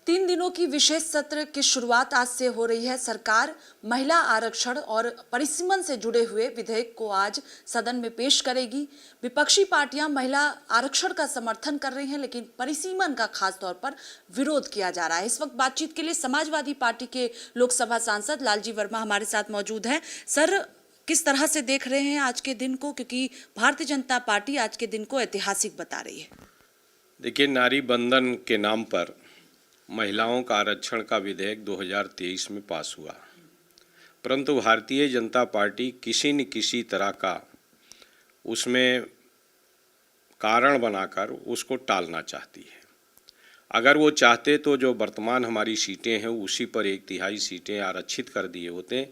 3 दिनों की विशेष सत्र की शुरुआत आज से हो रही है। सरकार महिला आरक्षण और परिसीमन से जुड़े हुए विधेयक को आज सदन में पेश करेगी। विपक्षी पार्टियां महिला आरक्षण का समर्थन कर रही हैं, लेकिन परिसीमन का खास तौर पर विरोध किया जा रहा है। इस वक्त बातचीत के लिए समाजवादी पार्टी के लोकसभा सांसद लालजी वर्मा हमारे साथ मौजूद हैं। सर, किस तरह से देख रहे हैं आज के दिन को, क्योंकि भारतीय जनता पार्टी आज के दिन को ऐतिहासिक बता रही है? देखिए, नारी बंधन के नाम पर महिलाओं का आरक्षण का विधेयक 2023 में पास हुआ, परंतु भारतीय जनता पार्टी किसी न किसी तरह का उसमें कारण बनाकर उसको टालना चाहती है। अगर वो चाहते तो जो वर्तमान हमारी सीटें हैं उसी पर 1/3 सीटें आरक्षित कर दिए होते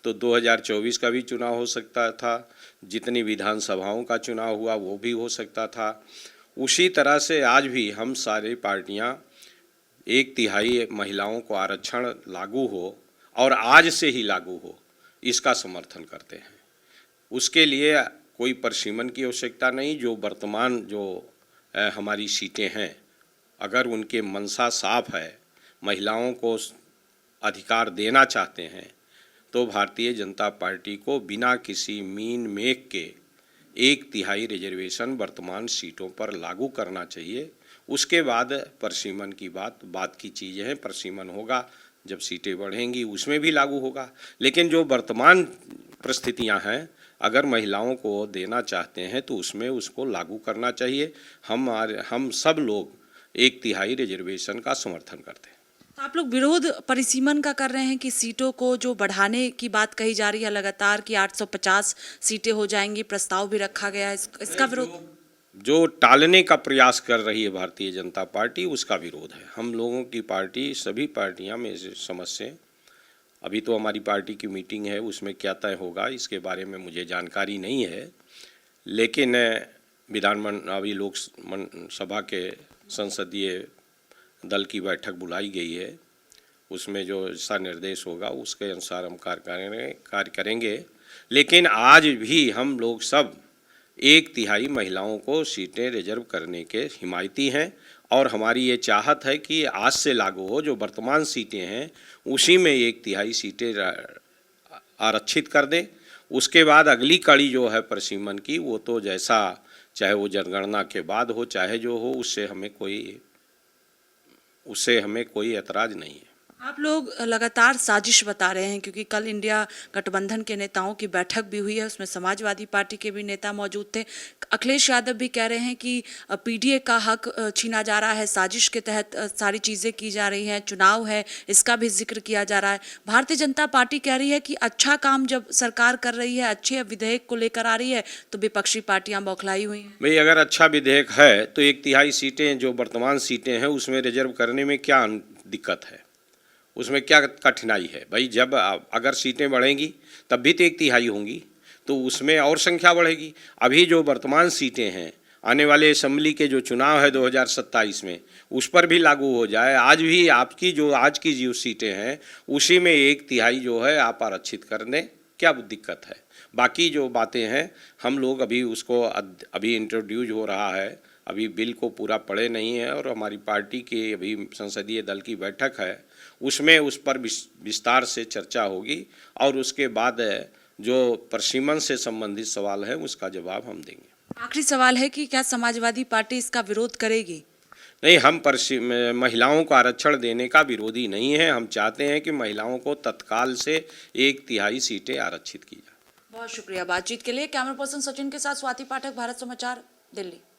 तो 2024 का भी चुनाव हो सकता था, जितनी विधानसभाओं का चुनाव हुआ वो भी हो सकता था। उसी तरह से आज भी हम सारी पार्टियां 1/3 महिलाओं को आरक्षण लागू हो और आज से ही लागू हो, इसका समर्थन करते हैं। उसके लिए कोई परिसीमन की आवश्यकता नहीं। जो वर्तमान जो हमारी सीटें हैं, अगर उनके मंशा साफ है, महिलाओं को अधिकार देना चाहते हैं, तो भारतीय जनता पार्टी को बिना किसी मीन मेक के 1/3 रिजर्वेशन वर्तमान सीटों पर लागू करना चाहिए। उसके बाद परिसीमन की बात की चीज़ें हैं। परिसीमन होगा जब सीटें बढ़ेंगी, उसमें भी लागू होगा। लेकिन जो वर्तमान परिस्थितियां हैं, अगर महिलाओं को देना चाहते हैं तो उसमें उसको लागू करना चाहिए। हम सब लोग 1/3 रिजर्वेशन का समर्थन करते हैं। तो आप लोग विरोध परिसीमन का कर रहे हैं कि सीटों को जो बढ़ाने की बात कही जा रही है लगातार कि 850 सीटें हो जाएंगी, प्रस्ताव भी रखा गया है, इसका विरोध? जो टालने का प्रयास कर रही है भारतीय जनता पार्टी, उसका विरोध है। हम लोगों की पार्टी, सभी पार्टियां में समस्या, अभी तो हमारी पार्टी की मीटिंग है, उसमें क्या तय होगा इसके बारे में मुझे जानकारी नहीं है। लेकिन अभी लोकसभा के संसदीय दल की बैठक बुलाई गई है, उसमें जो दिशा निर्देश होगा उसके अनुसार हम कार्य करेंगे। लेकिन आज भी हम लोग सब 1/3 महिलाओं को सीटें रिजर्व करने के हिमायती हैं और हमारी ये चाहत है कि आज से लागू हो। जो वर्तमान सीटें हैं उसी में 1/3 सीटें आरक्षित कर दें। उसके बाद अगली कड़ी जो है परिसीमन की, वो तो जैसा चाहे वो जनगणना के बाद हो चाहे जो हो, उससे हमें कोई ऐतराज नहीं है। आप लोग लगातार साजिश बता रहे हैं, क्योंकि कल इंडिया गठबंधन के नेताओं की बैठक भी हुई है, उसमें समाजवादी पार्टी के भी नेता मौजूद थे। अखिलेश यादव भी कह रहे हैं कि पीडीए का हक छीना जा रहा है, साजिश के तहत सारी चीज़ें की जा रही हैं, चुनाव है इसका भी जिक्र किया जा रहा है। भारतीय जनता पार्टी कह रही है कि अच्छा काम जब सरकार कर रही है, अच्छे विधेयक को लेकर आ रही है, तो विपक्षी पार्टियां बौखलाई हुई हैं। भाई, अगर अच्छा विधेयक है तो 1/3 सीटें जो वर्तमान सीटें हैं उसमें रिजर्व करने में क्या दिक्कत है, उसमें क्या कठिनाई है? भाई, जब अगर सीटें बढ़ेंगी तब भी तो 1/3 होंगी, तो उसमें और संख्या बढ़ेगी। अभी जो वर्तमान सीटें हैं, आने वाले असेंबली के जो चुनाव है 2027 में, उस पर भी लागू हो जाए। आज भी आज की जो सीटें हैं उसी में 1/3 जो है आप आरक्षित कर दें, क्या दिक्कत है? बाकी जो बातें हैं हम लोग अभी इंट्रोड्यूस हो रहा है, अभी बिल को पूरा पढ़े नहीं है और हमारी पार्टी की अभी संसदीय दल की बैठक है, उसमें उस पर विस्तार से चर्चा होगी और उसके बाद जो परिसीमन से संबंधित सवाल है उसका जवाब हम देंगे। आखिरी सवाल है कि क्या समाजवादी पार्टी इसका विरोध करेगी? नहीं, हम महिलाओं को आरक्षण देने का विरोधी नहीं है। हम चाहते हैं कि महिलाओं को तत्काल से 1/3 सीटें आरक्षित की जाए। बहुत शुक्रिया बातचीत के लिए। कैमरा पर्सन सचिन के साथ स्वाति पाठक, भारत समाचार, दिल्ली।